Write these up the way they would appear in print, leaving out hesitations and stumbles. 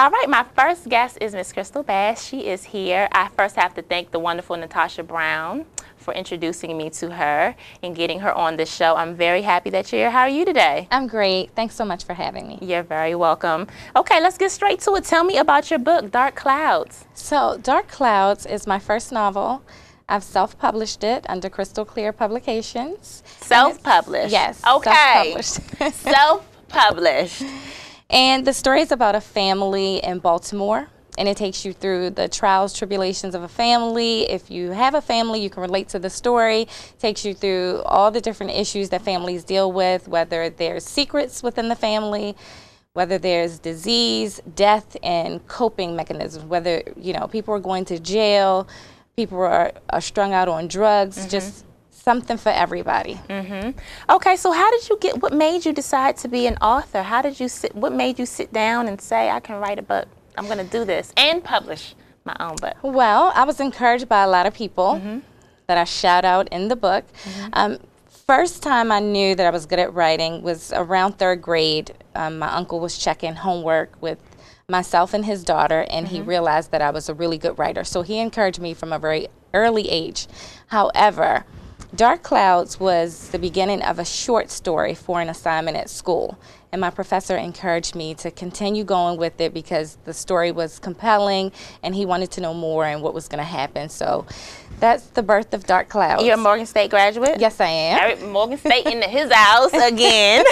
All right, my first guest is Miss Crystal Bass. She is here. I first have to thank the wonderful Natasha Brown for introducing me to her and getting her on the show. I'm very happy that you're here. How are you today? I'm great. Thanks so much for having me. You're very welcome. Okay, let's get straight to it. Tell me about your book, Dark Clouds. So, Dark Clouds is my first novel. I've self-published it under Crystal Clear Publications. Self-published? Yes. Okay. Self-published. Self-published. And the story is about a family in Baltimore, and it takes you through the trials, tribulations of a family. If you have a family, you can relate to the story. It takes you through all the different issues that families deal with, whether there's secrets within the family, whether there's disease, death, and coping mechanisms, whether, you know, people are going to jail, people are strung out on drugs, just something for everybody. Okay, so how did you get, what made you decide to be an author? How did you what made you sit down and say, I can write a book, I'm gonna do this, and publish my own book? Well, I was encouraged by a lot of people that I shout out in the book. First time I knew that I was good at writing was around 3rd grade. My uncle was checking homework with myself and his daughter, and he realized that I was a really good writer. So he encouraged me from a very early age. However, Dark Clouds was the beginning of a short story for an assignment at school, and my professor encouraged me to continue going with it because the story was compelling and he wanted to know more and what was going to happen. So that's the birth of Dark Clouds. You're a Morgan State graduate? Yes, I am. Morgan State in his house again.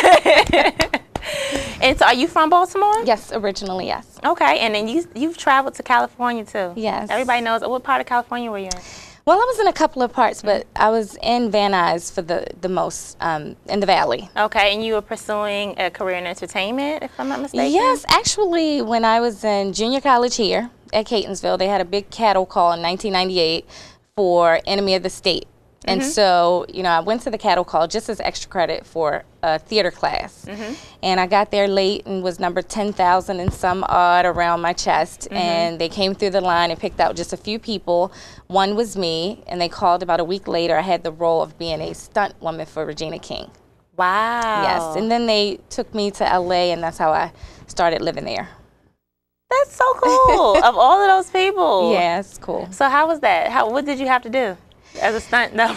And so are you from Baltimore? Yes, originally, yes. Okay, and then you've traveled to California too? Yes. Everybody knows. What part of California were you in? Well, I was in a couple of parts, but I was in Van Nuys for the most, in the Valley. Okay, and you were pursuing a career in entertainment, if I'm not mistaken? Yes, actually, when I was in junior college here at Catonsville, they had a big cattle call in 1998 for Enemy of the State. And so, you know, I went to the cattle call just as extra credit for a theater class. And I got there late and was number 10,000 and some odd around my chest. And they came through the line and picked out just a few people. One was me, and they called about a week later. I had the role of being a stunt woman for Regina King. Wow. Yes, and then they took me to LA, and that's how I started living there. That's so cool. Of all of those people. Yeah, it's cool. So how was that? What did you have to do as a stunt double?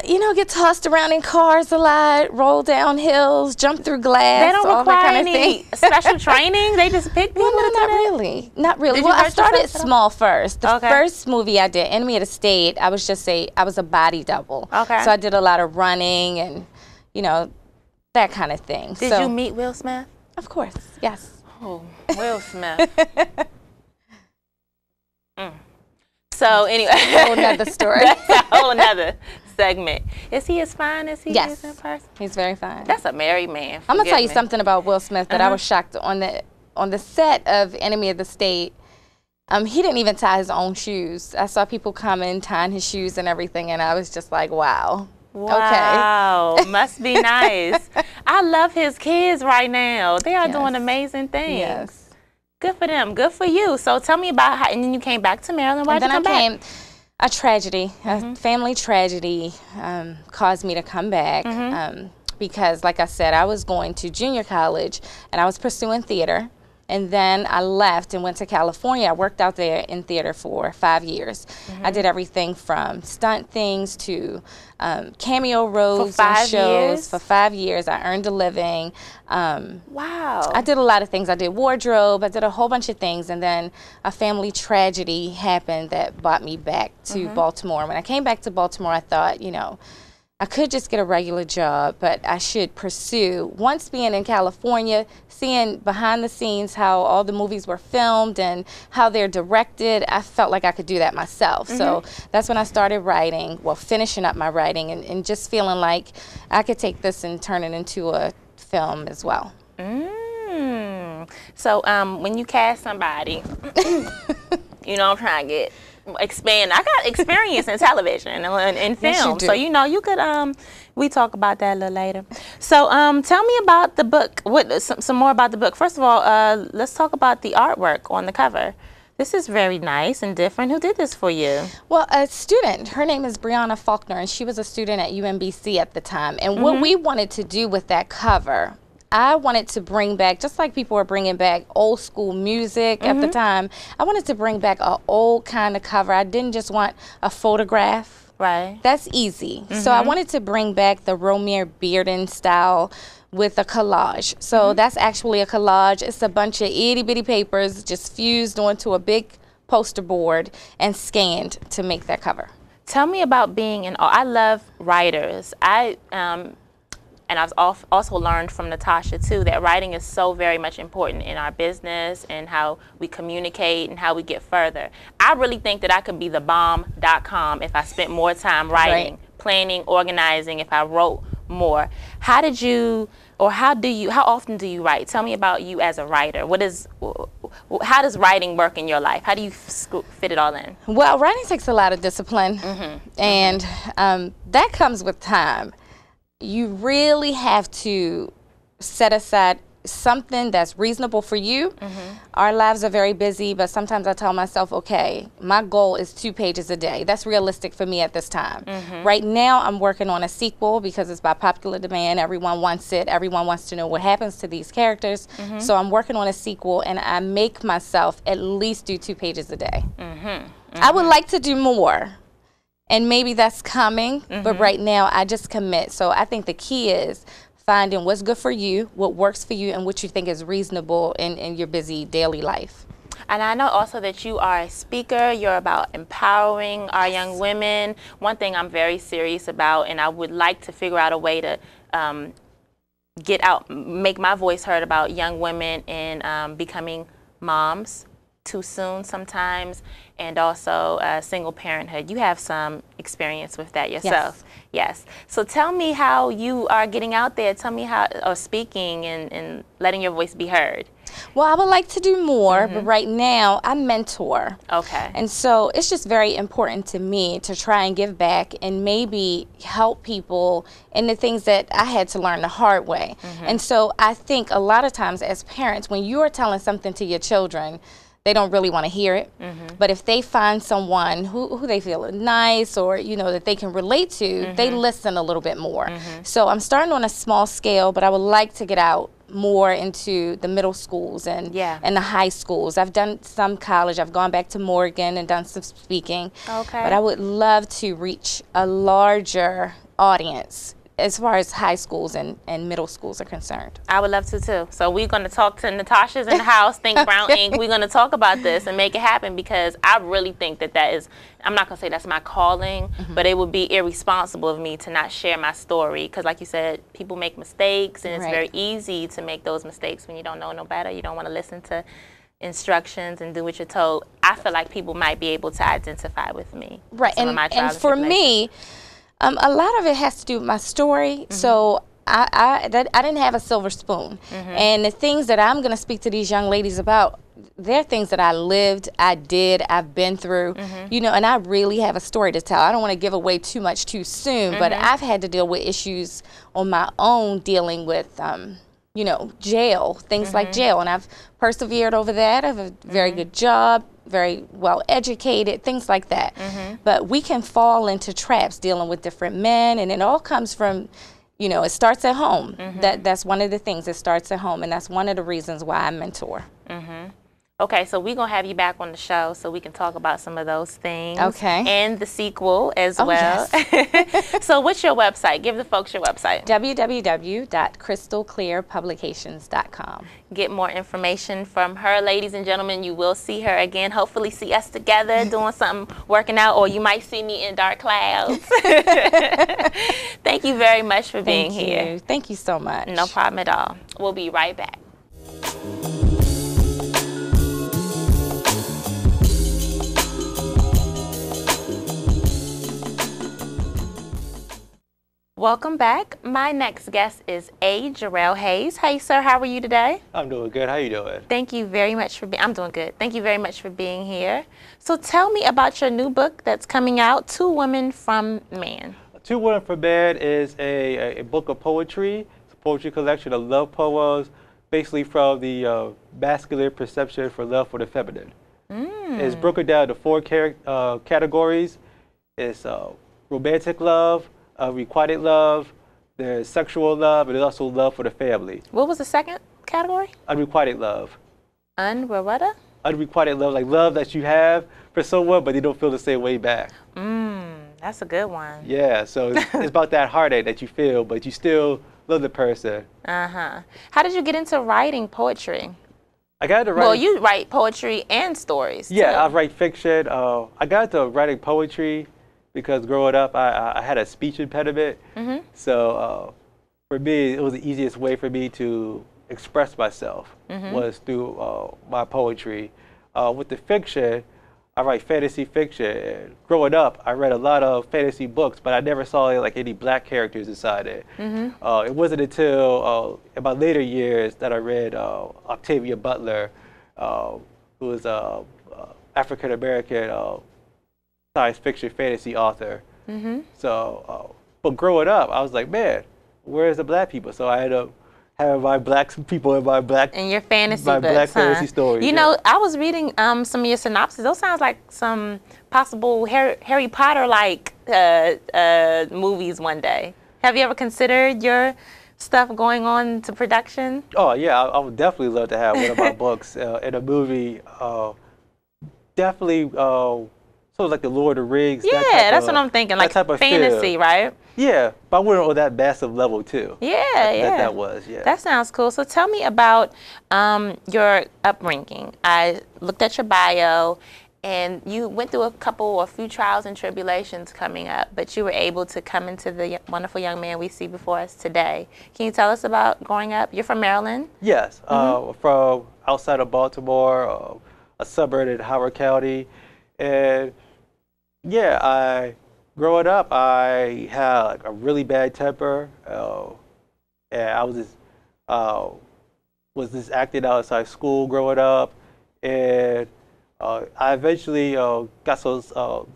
You know, get tossed around in cars a lot, roll down hills, jump through glass. They don't all require that kind any of thing. special training? They just pick people? Well, no, to do not that? really. Not really. Did Well, you I hurt started yourself at all? small first. The Okay. first movie I did, Enemy of the State, I was a body double. Okay. So I did a lot of running and, you know, that kind of thing. Did you meet Will Smith? Of course, yes. Oh, Will Smith. So anyway, That's a whole nother story. That's a whole nother segment. Is he as fine as he Yes. is in person? He's very fine. That's a married man. I'm gonna tell you Forgive me. something about Will Smith that I was shocked on the set of Enemy of the State. He didn't even tie his own shoes. I saw people coming, tying his shoes and everything, and I was just like, wow. Wow, Okay. must be nice. I love his kids right now. They are doing Yes. amazing things. Yes. Good for them. Good for you. So tell me about how, and then you came back to Maryland. Why And did you then come I back? came, a tragedy, a family tragedy caused me to come back because, like I said, I was going to junior college and I was pursuing theater. And then I left and went to California. I worked out there in theater for 5 years. I did everything from stunt things to cameo roles For 5 on shows. years? For 5 years, I earned a living. Wow. I did a lot of things. I did wardrobe. I did a whole bunch of things. And then a family tragedy happened that brought me back to Baltimore. When I came back to Baltimore, I thought, you know, I could just get a regular job, but I should pursue. Once being in California, seeing behind the scenes how all the movies were filmed and how they're directed, I felt like I could do that myself. So that's when I started writing, well, finishing up my writing and just feeling like I could take this and turn it into a film as well. So when you cast somebody, you know, I'm trying to expand. I got experience in television and film. Yes, you do. So, you know, you could, we talk about that a little later. So tell me about the book, some more about the book. First of all, let's talk about the artwork on the cover. This is very nice and different. Who did this for you? Well, a student. Her name is Brianna Faulkner, and she was a student at UMBC at the time. And what we wanted to do with that cover, I wanted to bring back, just like people were bringing back old school music at the time, I wanted to bring back an old kind of cover. I didn't just want a photograph. Right. That's easy. So I wanted to bring back the Romare Bearden style with a collage. So that's actually a collage. It's a bunch of itty bitty papers just fused onto a big poster board and scanned to make that cover. Tell me about being an, I love writers. And I've also learned from Natasha too that writing is so very much important in our business and how we communicate and how we get further. I really think that I could be the bomb.com if I spent more time writing, planning, organizing, if I wrote more. How did you, or how often do you write? Tell me about you as a writer. How does writing work in your life? How do you fit it all in? Well, writing takes a lot of discipline, and that comes with time. You really have to set aside something that's reasonable for you. Our lives are very busy, but sometimes I tell myself, okay, my goal is 2 pages a day. That's realistic for me at this time. Right now, I'm working on a sequel because it's by popular demand. Everyone wants it. Everyone wants to know what happens to these characters. So I'm working on a sequel, and I make myself at least do 2 pages a day. I would like to do more. And maybe that's coming, but right now I just commit. So I think the key is finding what's good for you, what works for you, and what you think is reasonable in your busy daily life. And I know also that you are a speaker. You're about empowering our young women. One thing I'm very serious about, and I would like to figure out a way to make my voice heard about young women and becoming moms too soon sometimes, and also single parenthood. You have some experience with that yourself. Yes. So tell me how you are getting out there. Tell me how, or speaking and letting your voice be heard. Well, I would like to do more, but right now I mentor. Okay. And so it's just very important to me to try and give back and maybe help people in the things that I had to learn the hard way. And so I think a lot of times as parents, when you are telling something to your children, they don't really want to hear it. But if they find someone who they feel is nice or, you know, that they can relate to, they listen a little bit more. So I'm starting on a small scale, but I would like to get out more into the middle schools and the high schools. I've done some college. I've gone back to Morgan and done some speaking. Okay. But I would love to reach a larger audience as far as high schools and middle schools are concerned. I would love to too. So we're going to talk to Natasha's in the house, Think Brown Inc. We're going to talk about this and make it happen, because I really think that is, I'm not going to say that's my calling, but it would be irresponsible of me to not share my story, because like you said, people make mistakes, and it's very easy to make those mistakes when you don't know no better. You don't want to listen to instructions and do what you're told. I feel like people might be able to identify with me. Right, and for me, a lot of it has to do with my story. So I didn't have a silver spoon. And the things that I'm going to speak to these young ladies about, they're things that I lived, I did, I've been through, you know, and I really have a story to tell. I don't want to give away too much too soon, but I've had to deal with issues on my own dealing with, you know, jail, things like jail. And I've persevered over that. I have a very good job, very well educated, things like that. But we can fall into traps dealing with different men, and it all comes from, you know, it starts at home. That's one of the things. It starts at home, and that's one of the reasons why I mentor. Okay, so we're going to have you back on the show so we can talk about some of those things. Okay. And the sequel as well. Yes. So what's your website? Give the folks your website. www.crystalclearpublications.com. Get more information from her. Ladies and gentlemen, you will see her again. Hopefully see us together doing something, working out, or you might see me in dark clouds. Thank you very much for being here. Thank you so much. No problem at all. We'll be right back. Welcome back. My next guest is Jarrel Hayes. Hey, sir, how are you today? I'm doing good. How you doing? Thank you very much for being. I'm doing good. Thank you very much for being here. So tell me about your new book that's coming out, Two Women from Man. Two Women from Man is a book of poetry. It's a poetry collection of love poems, basically from the masculine perception for love for the feminine. It's broken down to 4 categories. It's romantic love, requited love, there's sexual love, and there's also love for the family. What was the second category? Unrequited love. Unrequited? Unrequited love, like love that you have for someone, but they don't feel the same way back. That's a good one. Yeah, so it's about that heartache that you feel, but you still love the person. How did you get into writing poetry? I got into writing. Well, you write poetry and stories. Yeah, too. I write fiction. I got into writing poetry because growing up, I had a speech impediment. So for me, it was the easiest way for me to express myself was through my poetry. With the fiction, I write fantasy fiction. And growing up, I read a lot of fantasy books, but I never saw like any black characters inside it. It wasn't until in my later years that I read Octavia Butler, who was an African American science fiction fantasy author. So, but growing up, I was like, man, where's the black people? So I ended up having my black people in my black and your fantasy my books, black fantasy stories. You know, I was reading some of your synopses. Those sounds like some possible Harry Potter like movies one day. Have you ever considered your stuff going on to production? Oh yeah, I would definitely love to have one of my books in a movie. Definitely, sort of like the Lord of the Rings. Yeah, that's what I'm thinking. Like type of fantasy, feel. right? Yeah, but I went on that massive level too. Yeah, That was, yeah. That sounds cool. So tell me about your upbringing. I looked at your bio, and you went through a few trials and tribulations coming up, but you were able to come into the wonderful young man we see before us today. Can you tell us about growing up? You're from Maryland? Yes, from outside of Baltimore, a suburb in Howard County, and yeah, growing up, I had like a really bad temper, and I was just acting outside school growing up, and I eventually got some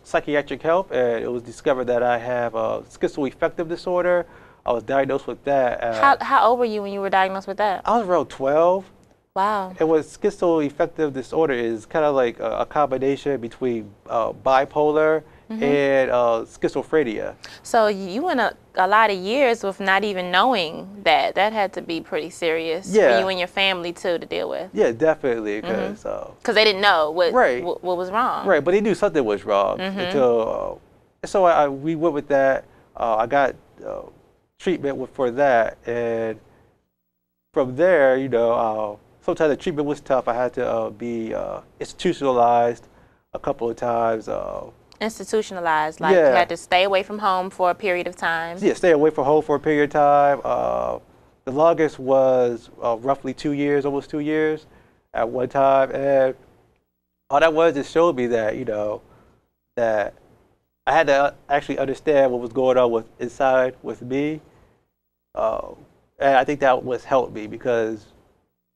psychiatric help, and it was discovered that I have schizoaffective disorder. I was diagnosed with that. How old were you when you were diagnosed with that? I was around 12. Wow. And what schizoaffective disorder is kind of like a combination between bipolar and schizophrenia. So you went a lot of years with not even knowing that. That had to be pretty serious for you and your family too to deal with. Yeah, definitely, because they didn't know what was wrong. Right, but they knew something was wrong until so we went with that. I got treatment for that, and from there, you know, sometimes the treatment was tough. I had to be institutionalized a couple of times. Institutionalized, like you had to stay away from home for a period of time. Yeah, stay away from home for a period of time. The longest was roughly 2 years, almost 2 years at one time. And all that was just showed me that, you know, that I had to actually understand what was going on inside with me. And I think that was helped me, because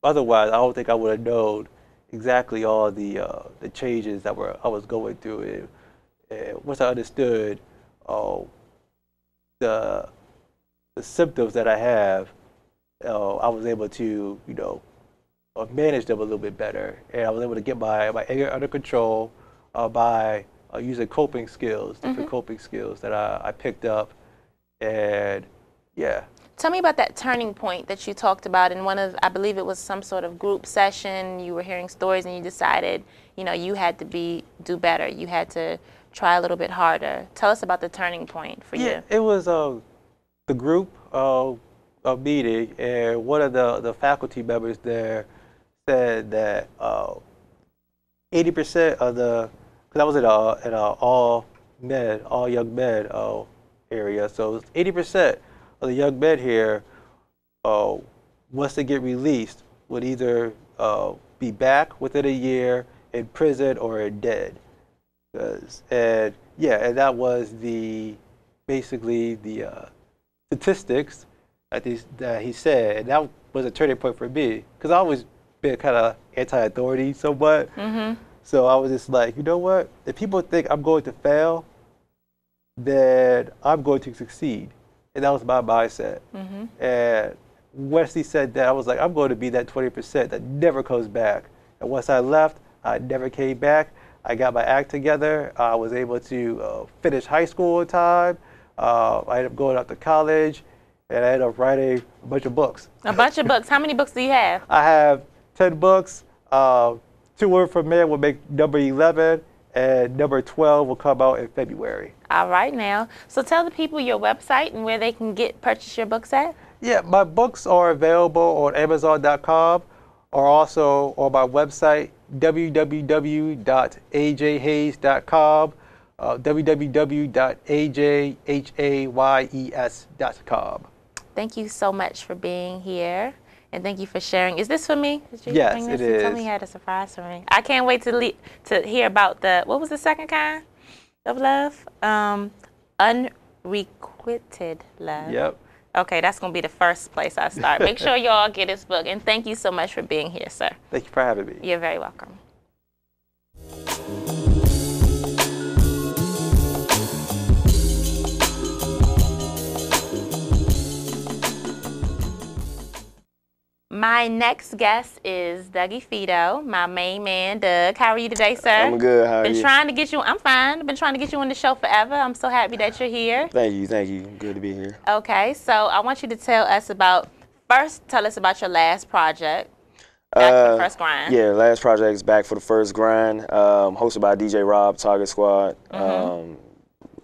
otherwise I don't think I would have known exactly all the changes that I was going through. And once I understood the symptoms that I have, I was able to, you know, manage them a little bit better, and I was able to get my anger under control by using coping skills, different coping skills that I picked up, and yeah. Tell me about that turning point that you talked about in one of, I believe it was some sort of group session. You were hearing stories and you decided, you know, you had to do better. You had to try a little bit harder. Tell us about the turning point for you. Yeah, it was the group meeting, and one of the faculty members there said that 80% of the, because I was in an all young men area, so 80% of the young men here, once they get released, would either be back within a year, in prison, or dead. And that was basically the statistics that he said, and that was a turning point for me, because I always been kind of anti-authority somewhat. So I was just like, you know what? If people think I'm going to fail, then I'm going to succeed. And that was my mindset. And once he said that, I was like, I'm going to be that 20% that never comes back. And once I left, I never came back. I got my act together. I was able to finish high school on time. I ended up going out to college. and I ended up writing a bunch of books. A bunch of books. How many books do you have? I have 10 books. 2 Word from Man will make number 11, and number 12 will come out in February. All right now. So tell the people your website and where they can purchase your books at. Yeah, my books are available on Amazon.com or also on my website, www.ajhayes.com, www.ajhayes.com. Thank you so much for being here. And thank you for sharing. Is this for me? Yes, it is. You told me you had a surprise for me. I can't wait to hear about what was the second kind of love? Unrequited love. Yep. Okay, that's going to be the first place I start. Make sure y'all get this book. And thank you so much for being here, sir. Thank you for having me. You're very welcome. My next guest is Dougie Fito, my main man, Doug. How are you today, sir? I'm good. How are you? Been trying to get you. I'm fine. Been trying to get you on the show forever. I'm so happy that you're here. Thank you. Thank you. Good to be here. Okay, so I want you to tell us about your last project, Back for the First Grind. Yeah, last project is Back for the First Grind, hosted by DJ Rob, Target Squad.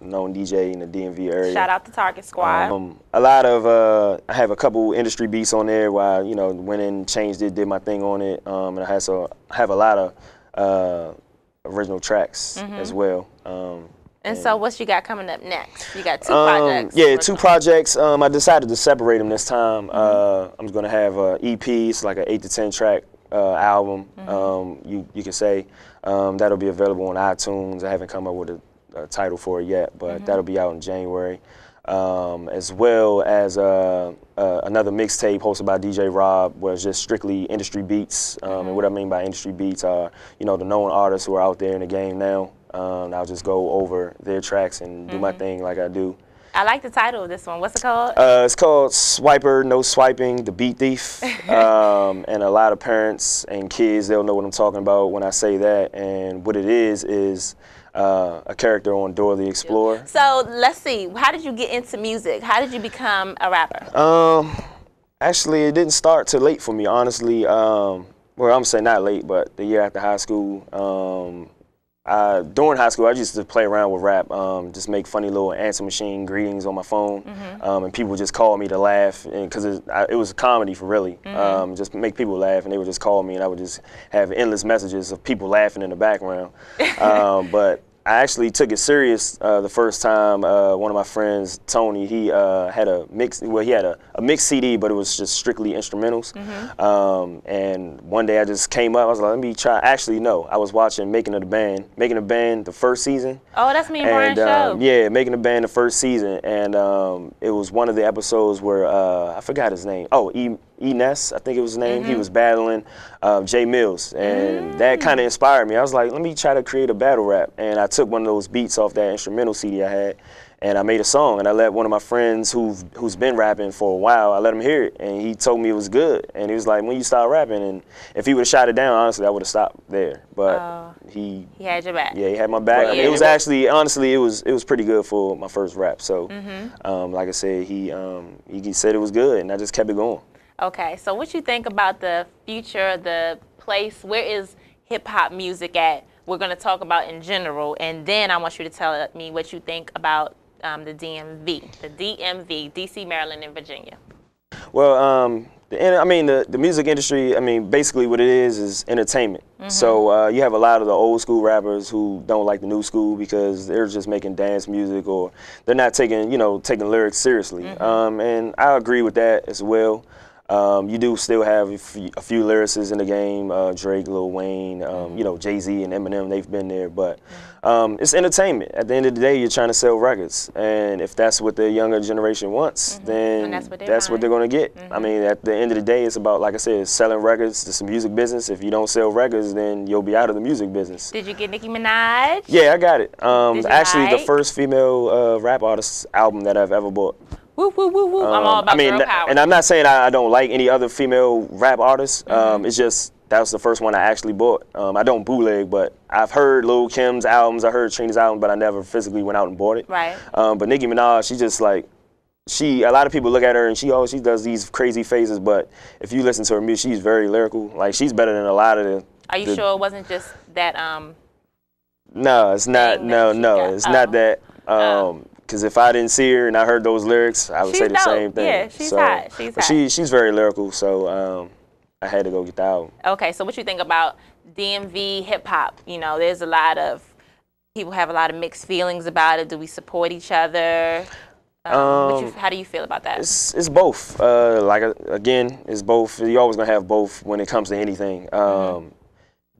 Known DJ in the DMV area. Shout out to Target Squad. A lot of I have a couple industry beats on there where I, went in, changed it, did my thing on it, and I have a lot of original tracks as well. And so what you got coming up next? You got 2 projects. Yeah, 2 projects. I decided to separate them this time. I'm going to have an EP. It's like an 8 to 10 track album. You can say that'll be available on iTunes. I haven't come up with a title for it yet, but that'll be out in January, as well as another mixtape hosted by DJ Rob, where it's just strictly industry beats. And what I mean by industry beats are, the known artists who are out there in the game now. I'll just go over their tracks and do my thing like I do. I like the title of this one. What's it called? It's called Swiper, No Swiping, The Beat Thief. And a lot of parents and kids, they'll know what I'm talking about when I say that. And what it is a character on Dora the Explorer. So let's see, how did you get into music? How did you become a rapper? Actually, it didn't start till late for me, honestly. Well, I'm saying not late, but the year after high school. During high school, I used to play around with rap, just make funny little answer machine greetings on my phone, and people would just call me to laugh, because it was comedy for really, just make people laugh, and they would just call me, and I would just have endless messages of people laughing in the background. But I actually took it serious the first time. One of my friends, Tony, he had a mix. Well, he had a mixed CD, but it was just strictly instrumentals. And one day I just came up. I was like, let me try. Actually, no, I was watching Making a Band the first season. Oh, that's me and Brian's show. Yeah, Making a Band the first season, and it was one of the episodes where I forgot his name. Oh, Ness, I think it was his name. He was battling Jay Mills, and that kind of inspired me. I was like, let me try to create a battle rap, and I took one of those beats off that instrumental CD I had, and I made a song, and I let one of my friends who's been rapping for a while, I let him hear it, and he told me it was good, and he was like, when you start rapping, and if he would have shot it down, honestly, I would have stopped there, but he had your back. Yeah, he had my back. Yeah. I mean, it was actually, honestly, it was pretty good for my first rap, so like I said, he said it was good, and I just kept it going. Okay, so what you think about the future, the place, where is hip-hop music at? We're going to talk about in general, and then I want you to tell me what you think about the DMV, DC, Maryland, and Virginia. Well, the music industry, basically what it is entertainment. So you have a lot of the old school rappers who don't like the new school because they're just making dance music, or they're not taking lyrics seriously. And I agree with that as well. You do still have a few lyricists in the game, Drake, Lil Wayne, Jay-Z and Eminem, they've been there, but it's entertainment. At the end of the day, you're trying to sell records, and if that's what the younger generation wants, then that's what they're going to get. I mean, at the end of the day, it's about, like I said, selling records. It's a music business. If you don't sell records, then you'll be out of the music business. Did you get Nicki Minaj? Yeah, I got it. Actually, the first female rap artist album that I've ever bought. Woo, woo, woo, woo. I'm all about girl power. And I'm not saying I don't like any other female rap artists. It's just that was the first one I actually bought. I don't bootleg, but I've heard Lil Kim's albums. I heard Trina's album, but I never physically went out and bought it. Right. But Nicki Minaj, a lot of people look at her and she does these crazy phases, but if you listen to her music, she's very lyrical. Like, she's better than a lot of the. Are you sure it wasn't just that? No, it's not. No, it's not that. Because if I didn't see her and I heard those lyrics, I would say the same thing. Yeah, she's hot. She's hot. She's very lyrical, so I had to go get the album. Okay, so what you think about DMV hip hop? You know, there's a lot of people have a lot of mixed feelings about it. Do we support each other? How do you feel about that? It's both. Again, it's both. You're always gonna have both when it comes to anything.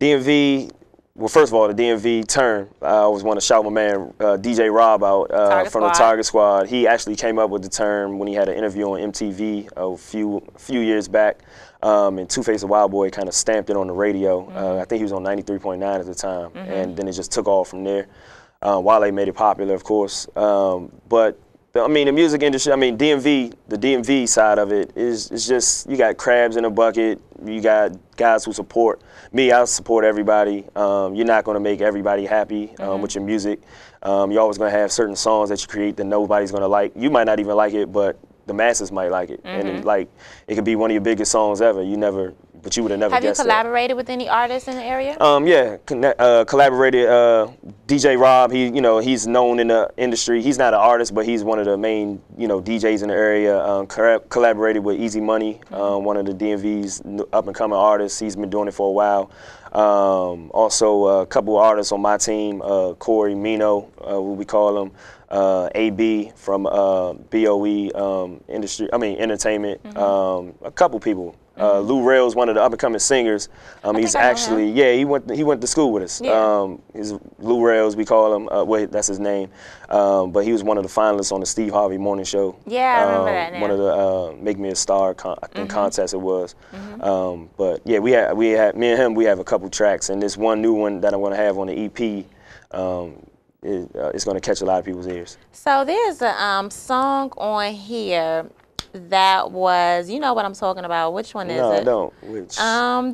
DMV. Well, first of all, the DMV term. I always want to shout my man DJ Rob out from the Target Squad. He actually came up with the term when he had an interview on MTV a few years back. And Two Face the Wild Boy kind of stamped it on the radio. I think he was on 93.9 at the time, and then it just took off from there. Wale made it popular, of course, but. I mean, the music industry, DMV, the DMV side of it is just, you got crabs in a bucket, you got guys who support me, I support everybody. You're not going to make everybody happy with your music. You're always going to have certain songs that you create that nobody's going to like. You might not even like it, but the masses might like it. And it could be one of your biggest songs ever. But you would have never guessed that. Have you collaborated with any artists in the area? Yeah, collaborated. DJ Rob, he's known in the industry. He's not an artist, but he's one of the main, DJs in the area. Collaborated with Easy Money, one of the DMV's up and coming artists. He's been doing it for a while. Also, a couple of artists on my team, Corey Mino, what we call him. AB from BOE Entertainment. A couple people. Lou Rail's one of the up-and-coming singers. He's actually, he went to school with us. Yeah. He's Lou Rail's, we call him. That's his name. But he was one of the finalists on the Steve Harvey Morning Show. Yeah, I remember that now. One of the Make Me a Star, contest it was. But yeah, me and him, we have a couple tracks, and this one new one that I'm going to have on the EP. It's going to catch a lot of people's ears. So there's a song on here that was, you know what I'm talking about. Which one is it? No, I don't. Which?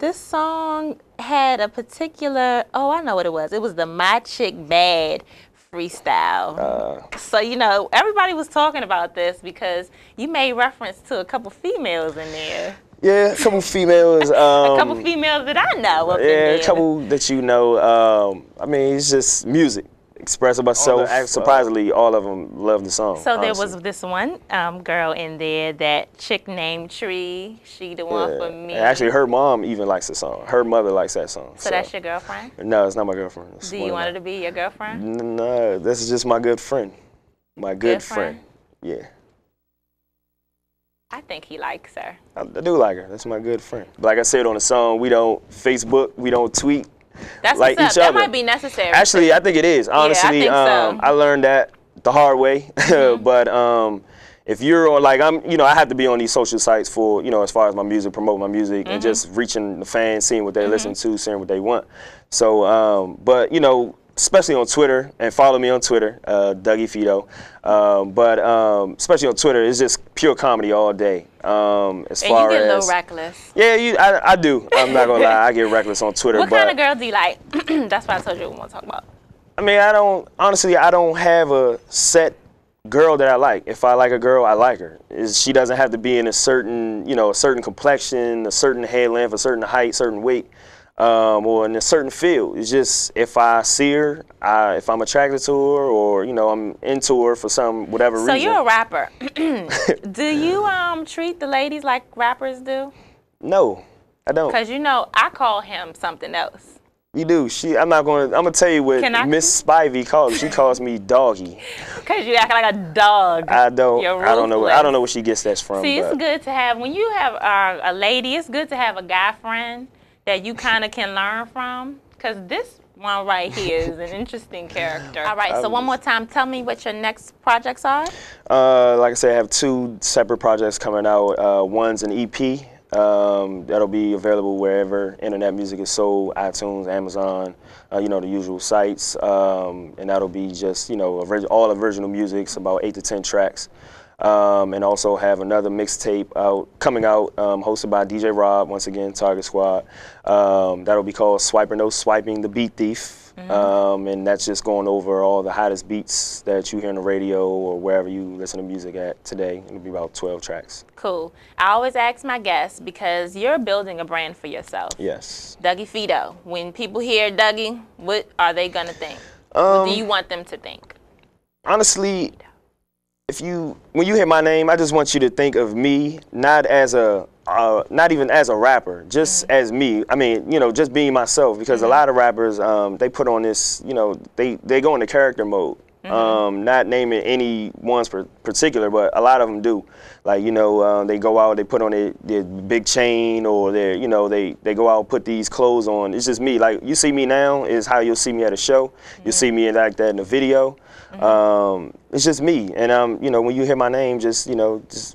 This song had a particular, I know what it was. It was the My Chick Bad freestyle. So, everybody was talking about this because you made reference to a couple females in there. Yeah, a couple females. A couple females that I know up in there. Yeah, a couple that you know. It's just music. Expressing myself. Surprisingly, all of them love the song. So there was this one girl in there, that chick named Tree. She the one for me. Actually, her mom even likes the song. Her mother likes that song. So that's your girlfriend? No, it's not my girlfriend. Do you want her to be your girlfriend? No, this is just my good friend. My good friend. Yeah. I think he likes her. I do like her. That's my good friend. Like I said on the song, we don't Facebook, we don't tweet. That's like each other. That might be necessary. Actually, I think it is. Honestly, yeah, I think so. I learned that the hard way. But if you're on, I have to be on these social sites for, as far as my music, promote my music, and just reaching the fans, seeing what they listen to, seeing what they want. So, but especially on Twitter, and follow me on Twitter, Dougie Fito. But especially on Twitter, it's just pure comedy all day. And you get a little reckless. Yeah, I do. I'm not gonna lie, I get reckless on Twitter. What kind of girl do you like? That's what I told you we want to talk about. I don't have a set girl that I like. If I like a girl, I like her. She doesn't have to be in a certain, a certain complexion, a certain head length, a certain height, certain weight. Or in a certain field. It's just if I see her, if I'm attracted to her, or I'm into her for whatever reason. So you're a rapper. Do you treat the ladies like rappers do? No, I don't. Because I call him something else. You do. I'm gonna tell you what Miss Spivey calls. She calls me Doggy. Because you act like a dog. I don't know. I don't know where she gets that from. See, it's good to have, when you have a lady, it's good to have a guy friend that you kind of can learn from, because this one right here is an interesting character. All right, so one more time, tell me what your next projects are. Like I said, I have 2 separate projects coming out. One's an EP that'll be available wherever internet music is sold, iTunes, Amazon, the usual sites. And that'll be just, all original music, about 8 to 10 tracks. and also have another mixtape coming out, hosted by DJ Rob, once again, Target Squad. That'll be called Swiper No Swiping, the Beat Thief. And that's just going over all the hottest beats that you hear on the radio or wherever you listen to music at today. It'll be about 12 tracks. Cool. I always ask my guests, because you're building a brand for yourself. Yes. Dougie Fito. When people hear Dougie, what are they going to think? What do you want them to think? Honestly, when you hear my name, I just want you to think of me not as not even as a rapper, just as me. I mean, you know, just being myself, because a lot of rappers, they put on this, you know, they go into character mode. Not naming any ones particular, but a lot of them do. Like, you know, they go out, they put on their big chain, or they go out, put these clothes on. It's just me. Like, you see me now is how you'll see me at a show. You'll see me like that in a video. It's just me. And you know, when you hear my name, just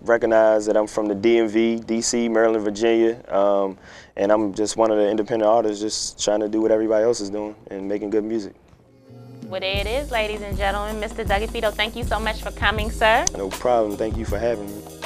recognize that I'm from the DMV, DC, Maryland, Virginia. And I'm just one of the independent artists, just trying to do what everybody else is doing and making good music. Well, there it is, ladies and gentlemen. Mr. Dougie Fito, thank you so much for coming, sir. No problem. Thank you for having me.